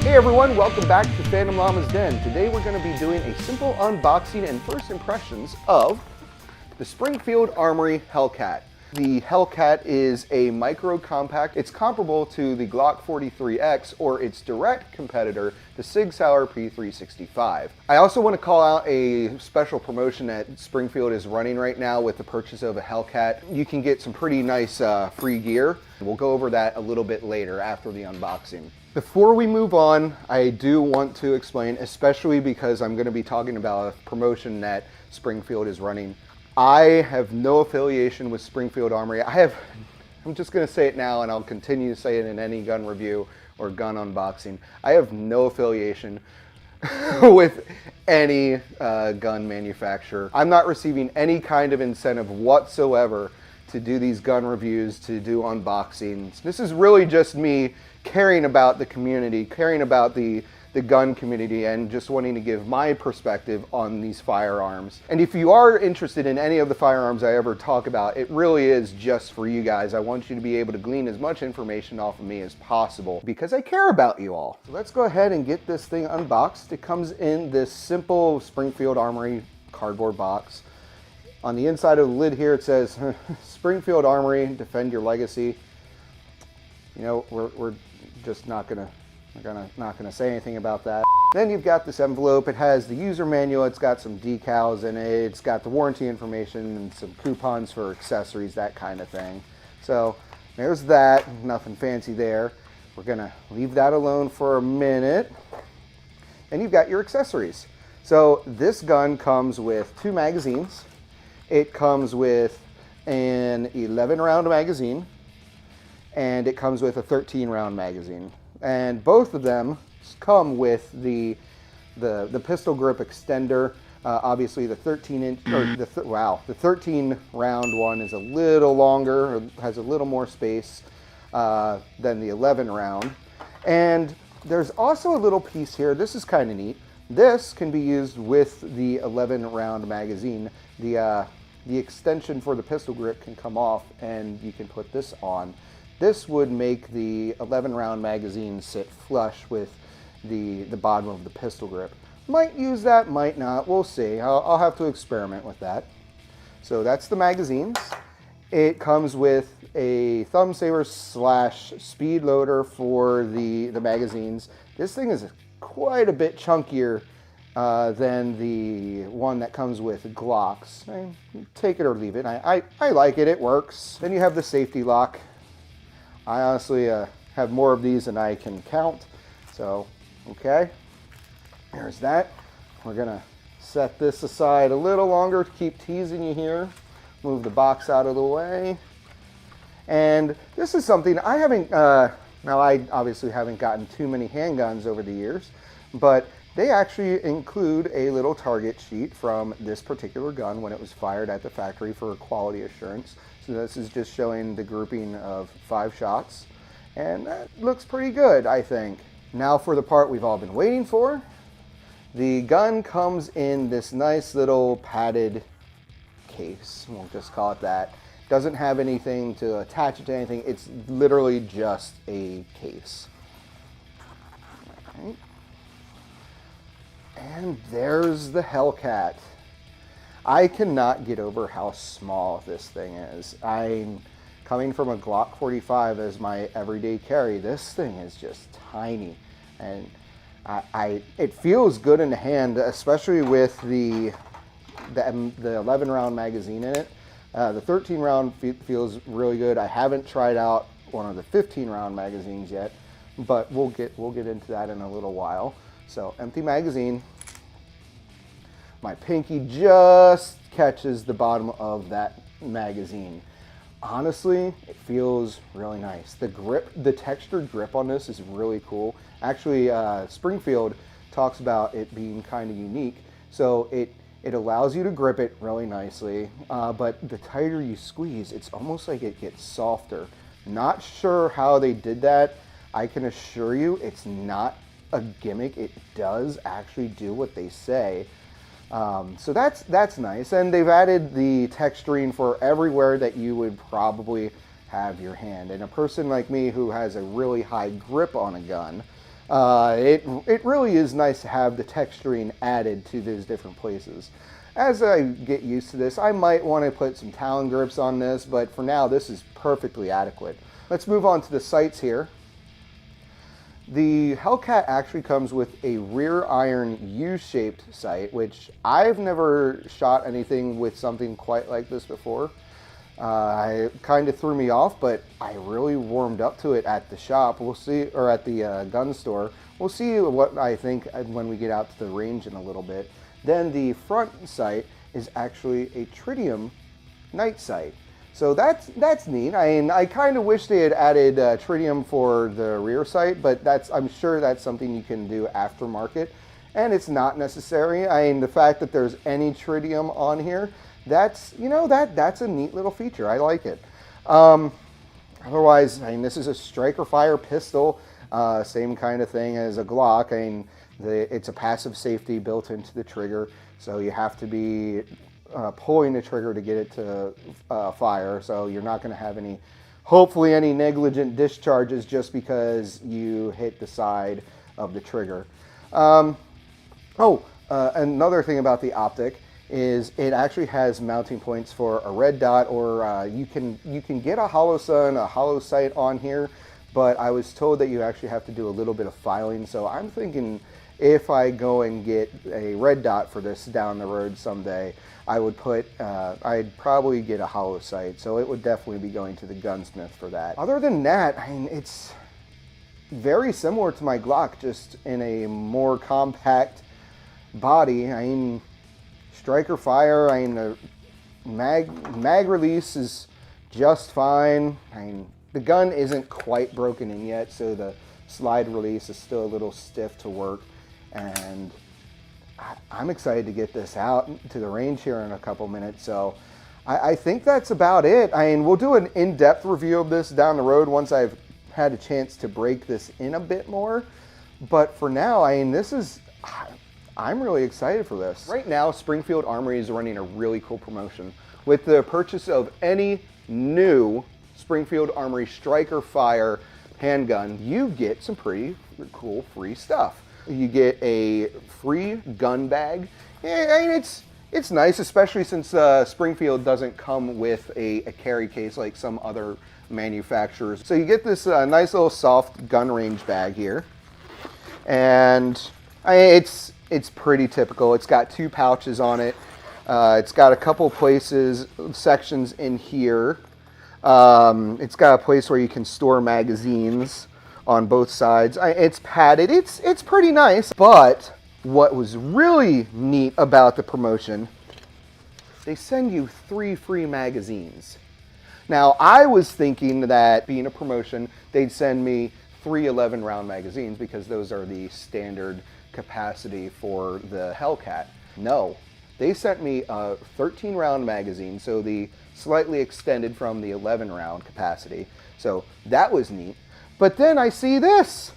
Hey everyone, welcome back to Phantom Llama's Den. Today we're going to be doing a simple unboxing and first impressions of the Springfield Armory Hellcat. The Hellcat is a micro compact. It's comparable to the Glock 43X or its direct competitor, the Sig Sauer P365. I also want to call out a special promotion that Springfield is running right now with the purchase of a Hellcat. You can get some pretty nice free gear. We'll go over that a little bit later after the unboxing. Before we move on, I do want to explain, especially because I'm going to be talking about a promotion that Springfield is running. I have no affiliation with Springfield Armory. I'm just going to say it now and I'll continue to say it in any gun review or gun unboxing. I have no affiliation with any gun manufacturer. I'm not receiving any kind of incentive whatsoever to do these gun reviews, to do unboxings. This is really just me caring about the community, caring about the gun community, and just wanting to give my perspective on these firearms. And if you are interested in any of the firearms I ever talk about, it really is just for you guys. I want you to be able to glean as much information off of me as possible because I care about you all. So let's go ahead and get this thing unboxed. It comes in this simple Springfield Armory cardboard box. On the inside of the lid here it says, Springfield Armory, defend your legacy. You know, we're just not gonna say anything about that. Then you've got this envelope. It has the user manual. It's got some decals in it. It's got the warranty information and some coupons for accessories, that kind of thing. So there's that. Nothing fancy there. We're gonna leave that alone for a minute. And you've got your accessories. So this gun comes with 2 magazines. It comes with an 11-round magazine, and it comes with a 13-round magazine. And both of them come with the pistol grip extender. Obviously, the 13-round one is a little longer, or has a little more space than the 11-round. And there's also a little piece here. This is kind of neat. This can be used with the 11-round magazine. The extension for the pistol grip can come off, and you can put this on. This would make the 11-round magazine sit flush with the bottom of the pistol grip. Might use that, might not. We'll see. I'll have to experiment with that. So that's the magazines. It comes with a thumb saver / speed loader for the magazines. This thing is quite a bit chunkier than the one that comes with Glocks. Take it or leave it. I like it. It works. Then you have the safety lock. I honestly have more of these than I can count. So, okay, there's that. We're gonna set this aside a little longer to keep teasing you here. Move the box out of the way. And this is something I haven't, now I obviously haven't gotten too many handguns over the years, but they actually include a little target sheet from this particular gun when it was fired at the factory for quality assurance. So this is just showing the grouping of 5 shots, and that looks pretty good, I think. Now for the part we've all been waiting for. The gun comes in this nice little padded case. We'll just call it that. Doesn't have anything to attach it to anything. It's literally just a case. Right. And there's the Hellcat. I cannot get over how small this thing is. I'm coming from a Glock 45 as my everyday carry. This thing is just tiny, and it feels good in the hand, especially with the 11-round magazine in it. The 13-round feels really good. I haven't tried out one of the 15-round magazines yet, but we'll get into that in a little while. So empty magazine. My pinky just catches the bottom of that magazine. Honestly, it feels really nice. The grip, the textured grip on this is really cool. Actually, Springfield talks about it being kind of unique. So it allows you to grip it really nicely, but the tighter you squeeze, it's almost like it gets softer. Not sure how they did that. I can assure you it's not a gimmick. It does actually do what they say. So that's nice, and they've added the texturing for everywhere that you would probably have your hand. And a person like me who has a really high grip on a gun, It really is nice to have the texturing added to those different places. As I get used to this, I might want to put some Talon grips on this, but for now this is perfectly adequate. Let's move on to the sights here. The Hellcat actually comes with a rear iron U-shaped sight, which I've never shot anything with something quite like this before. It kind of threw me off, but I really warmed up to it at the shop. We'll see, or at the gun store. We'll see what I think when we get out to the range in a little bit. Then the front sight is actually a tritium night sight. So that's neat. I kind of wish they had added tritium for the rear sight, but I'm sure that's something you can do aftermarket, and it's not necessary. The fact that there's any tritium on here, that's a neat little feature. I like it. Otherwise, this is a striker fire pistol, same kind of thing as a Glock. It's a passive safety built into the trigger, so you have to be pulling the trigger to get it to fire. So you're not going to have hopefully any negligent discharges just because you hit the side of the trigger. Another thing about the optic is it actually has mounting points for a red dot, or you can get a hollow sun, a hollow sight on here, but I was told that you actually have to do a little bit of filing. So I'm thinking if I go and get a red dot for this down the road someday, I'd probably get a hollow sight. So it would definitely be going to the gunsmith for that. Other than that, it's very similar to my Glock, just in a more compact body. Striker fire, the mag release is just fine. The gun isn't quite broken in yet, so the slide release is still a little stiff to work. And I'm excited to get this out to the range here in a couple minutes. So I think that's about it. We'll do an in-depth review of this down the road once I've had a chance to break this in a bit more. But for now, I'm really excited for this. Right now, Springfield Armory is running a really cool promotion. With the purchase of any new Springfield Armory Striker Fire handgun, you get some pretty cool free stuff. You get a free gun bag. It's nice, especially since Springfield doesn't come with a carry case like some other manufacturers. So you get this nice little soft gun range bag here. And it's pretty typical. It's got 2 pouches on it. It's got a couple sections in here. It's got a place where you can store magazines on both sides. It's padded. It's pretty nice. But what was really neat about the promotion, they send you 3 free magazines. Now, I was thinking that being a promotion, they'd send me 3 11-round magazines because those are the standard capacity for the Hellcat. No, they sent me a 13-round magazine, so the slightly extended from the 11-round capacity. So that was neat. But then I see this.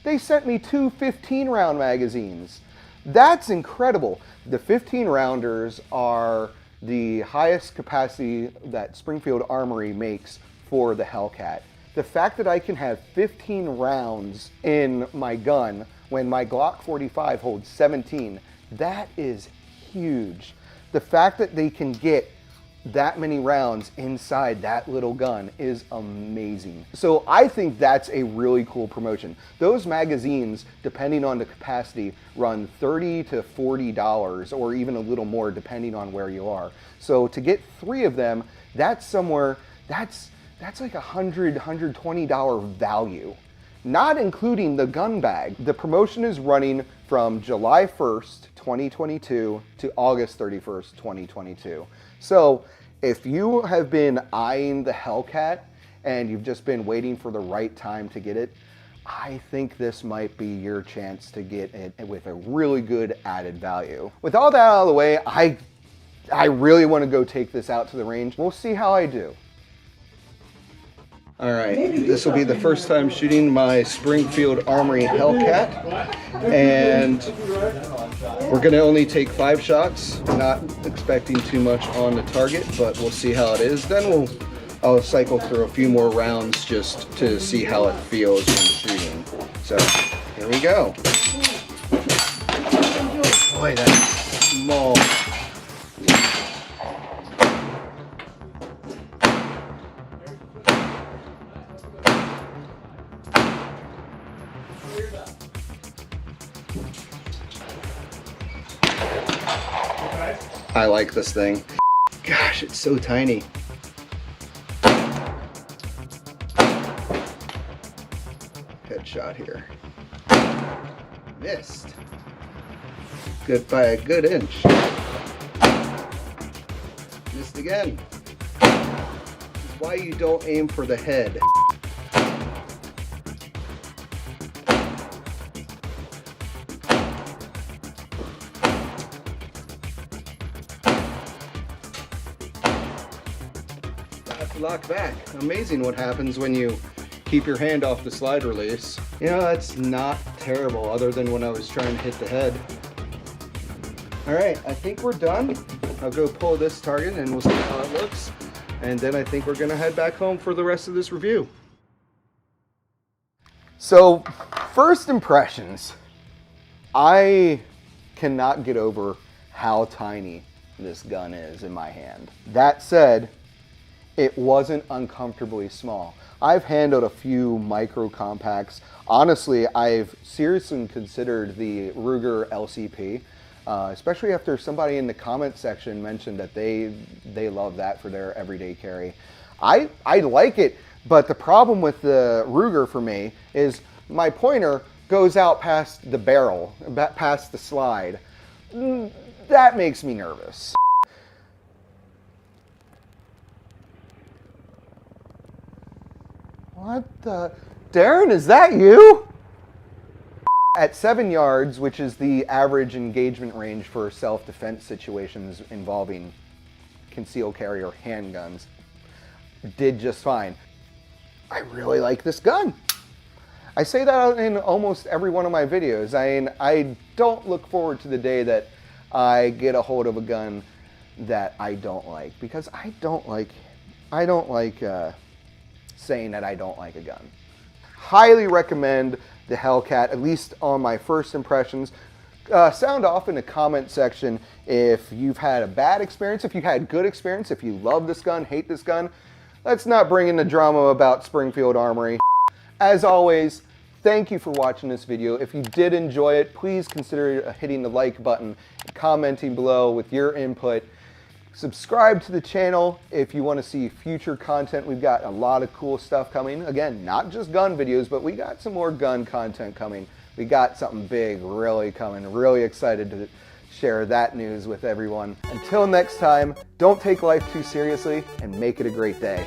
They sent me 2 15-round magazines. That's incredible. The 15-rounders are the highest capacity that Springfield Armory makes for the Hellcat. The fact that I can have 15 rounds in my gun when my Glock 45 holds 17, that is huge. The fact that they can get that many rounds inside that little gun is amazing. So I think that's a really cool promotion. Those magazines, depending on the capacity, run $30 to $40 or even a little more depending on where you are. So to get 3 of them, that's like $100, $120 value, not including the gun bag. The promotion is running from July 1st, 2022 to August 31st, 2022. So if you have been eyeing the Hellcat and you've just been waiting for the right time to get it, I think this might be your chance to get it with a really good added value. With all that out of the way, I really want to go take this out to the range. We'll see how I do. All right, this will be the first time shooting my Springfield Armory Hellcat, and we're gonna only take 5 shots, not expecting too much on the target, but we'll see how it is. Then I'll cycle through a few more rounds just to see how it feels when shooting. So here we go. Boy, that's small. I like this thing. Gosh, it's so tiny. Headshot here. Missed. Good by a good inch. Missed again. This is why you don't aim for the head. Lock back. Amazing what happens when you keep your hand off the slide release. You know, that's not terrible other than when I was trying to hit the head. All right, I think we're done. I'll go pull this target and we'll see how it looks. And then I think we're gonna head back home for the rest of this review. So, first impressions. I cannot get over how tiny this gun is in my hand. That said, it wasn't uncomfortably small. I've handled a few micro compacts. Honestly, I've seriously considered the Ruger LCP, especially after somebody in the comment section mentioned that they love that for their everyday carry. I like it, but the problem with the Ruger for me is my pointer goes out past the barrel, past the slide. That makes me nervous. What the? Darren, is that you? At 7 yards, which is the average engagement range for self-defense situations involving concealed carry or handguns, did just fine. I really like this gun. I say that in almost every one of my videos. I don't look forward to the day that I get a hold of a gun that I don't like, because I don't like saying that I don't like a gun. Highly recommend the Hellcat, at least on my first impressions. Sound off in the comment section if you've had a bad experience, if you had good experience, if you love this gun, hate this gun. Let's not bring in the drama about Springfield Armory. As always, thank you for watching this video. If you did enjoy it, please consider hitting the like button, commenting below with your input. Subscribe to the channel if you want to see future content. We've got a lot of cool stuff coming. Again, not just gun videos, but we got some more gun content coming. We got something big really coming. Really excited to share that news with everyone. Until next time, don't take life too seriously and make it a great day.